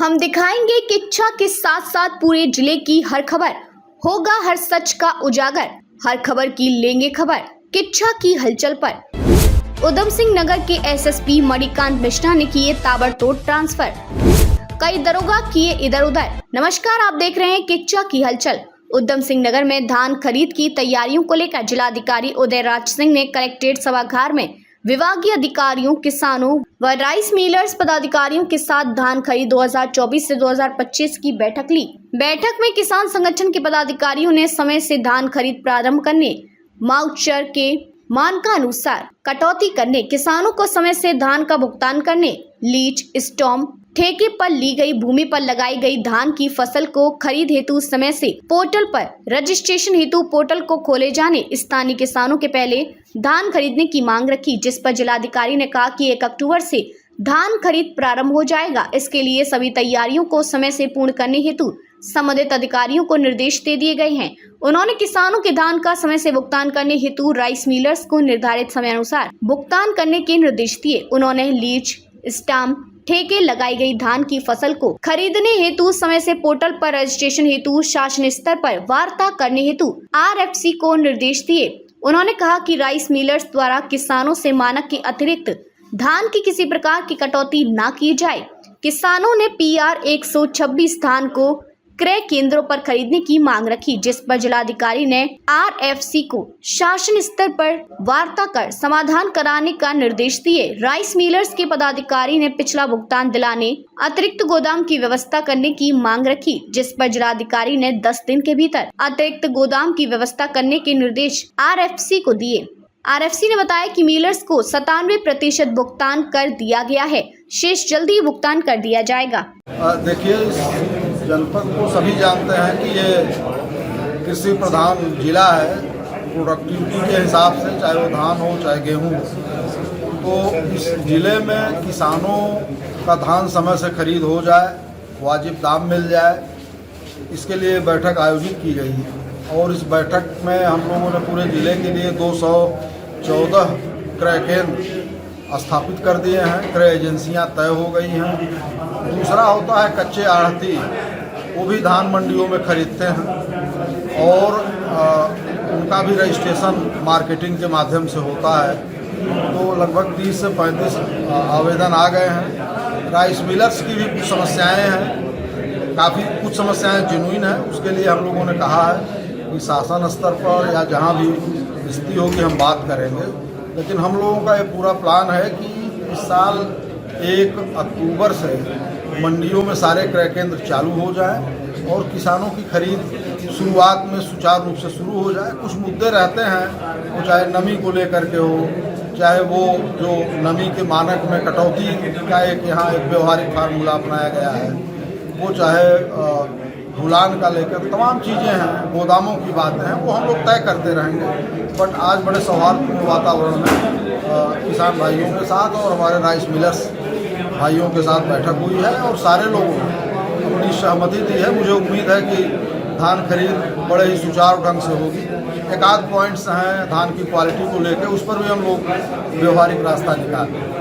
हम दिखाएंगे किच्छा के साथ साथ पूरे जिले की हर खबर, होगा हर सच का उजागर, हर खबर की लेंगे खबर किच्छा की हलचल पर। उधम सिंह नगर के एसएसपी मणिकांत मिश्रा ने किए ताबड़तोड़ ट्रांसफर, कई दरोगा किए इधर उधर। नमस्कार, आप देख रहे हैं किच्छा की हलचल। उधम सिंह नगर में धान खरीद की तैयारियों को लेकर जिलाधिकारी उदय राज सिंह ने कलेक्ट्रेट सभागार में विभागीय अधिकारियों, किसानों व राइस मिलर्स पदाधिकारियों के साथ धान खरीद 2024 से 2025 की बैठक ली। बैठक में किसान संगठन के पदाधिकारियों ने समय से धान खरीद प्रारंभ करने, माउचर के मानकानुसार कटौती करने, किसानों को समय से धान का भुगतान करने, लीज, स्टॉम, ठेके पर ली गई भूमि पर लगाई गई धान की फसल को खरीद हेतु समय से पोर्टल पर रजिस्ट्रेशन हेतु पोर्टल को खोले जाने, स्थानीय किसानों के पहले धान खरीदने की मांग रखी, जिस पर जिलाधिकारी ने कहा कि 1 अक्टूबर से धान खरीद प्रारंभ हो जाएगा। इसके लिए सभी तैयारियों को समय से पूर्ण करने हेतु संबंधित अधिकारियों को निर्देश दे दिए गए हैं। उन्होंने किसानों के धान का समय से भुगतान करने हेतु राइस मिलर्स को निर्धारित समय अनुसार भुगतान करने के निर्देश दिए। उन्होंने लीज, स्टाम्प, ठेके लगाई गई धान की फसल को खरीदने हेतु समय से पोर्टल पर रजिस्ट्रेशन हेतु शासन स्तर पर वार्ता करने हेतु आरएफसी को निर्देश दिए। उन्होंने कहा कि राइस मिलर्स द्वारा किसानों से मानक के अतिरिक्त धान की किसी प्रकार की कटौती न की जाए। किसानों ने PR 126 धान को क्रय केंद्रों पर खरीदने की मांग रखी, जिस पर जिलाधिकारी ने आरएफसी को शासन स्तर पर वार्ता कर समाधान कराने का निर्देश दिए। राइस मिलर्स के पदाधिकारी ने पिछला भुगतान दिलाने, अतिरिक्त गोदाम की व्यवस्था करने की मांग रखी, जिस पर जिलाधिकारी ने 10 दिन के भीतर अतिरिक्त गोदाम की व्यवस्था करने के निर्देश आरएफसी को दिए। आरएफसी ने बताया कि मिलर्स को 97% भुगतान कर दिया गया है, शेष जल्दी ही भुगतान कर दिया जाएगा। देखिए, जनपद को सभी जानते हैं कि ये कृषि प्रधान जिला है। प्रोडक्टिविटी के हिसाब से चाहे वो धान हो चाहे गेहूँ हो, तो इस जिले में किसानों का धान समय से खरीद हो जाए, वाजिब दाम मिल जाए, इसके लिए बैठक आयोजित की गई है। और इस बैठक में हम लोगों ने पूरे जिले के लिए 214 क्रय केंद्र स्थापित कर दिए हैं, क्रय एजेंसियां तय हो गई हैं। दूसरा होता है कच्चे आढ़ती, वो भी धान मंडियों में खरीदते हैं और उनका भी रजिस्ट्रेशन मार्केटिंग के माध्यम से होता है। तो लगभग 30 से 35 आवेदन आ गए हैं। राइस मिलर्स की भी कुछ समस्याएं हैं, काफ़ी कुछ समस्याएं जेन्युइन हैं। उसके लिए हम लोगों ने कहा है कि शासन स्तर पर या जहाँ भी स्थिति होगी हम बात करेंगे। लेकिन हम लोगों का ये पूरा प्लान है कि इस साल 1 अक्टूबर से मंडियों में सारे क्रय केंद्र चालू हो जाएं और किसानों की खरीद शुरुआत में सुचारू रूप से शुरू हो जाए। कुछ मुद्दे रहते हैं, वो चाहे नमी को लेकर के हो, चाहे वो जो नमी के मानक में कटौती का एक यहाँ एक व्यवहारिक फार्मूला अपनाया गया है, वो चाहे ढुलान का लेकर तमाम चीज़ें हैं, गोदामों की बातें हैं, वो हम लोग तय करते रहेंगे। बट आज बड़े सौहार्दपूर्ण वातावरण में किसान भाइयों के साथ और हमारे राइस मिलर्स भाइयों के साथ बैठक हुई है और सारे लोगों ने अपनी सहमति दी है। मुझे उम्मीद है कि धान खरीद बड़े ही सुचारू ढंग से होगी। एक आध पॉइंट्स हैं धान की क्वालिटी को लेकर, उस पर भी हम लोग व्यवहारिक रास्ता निकालें।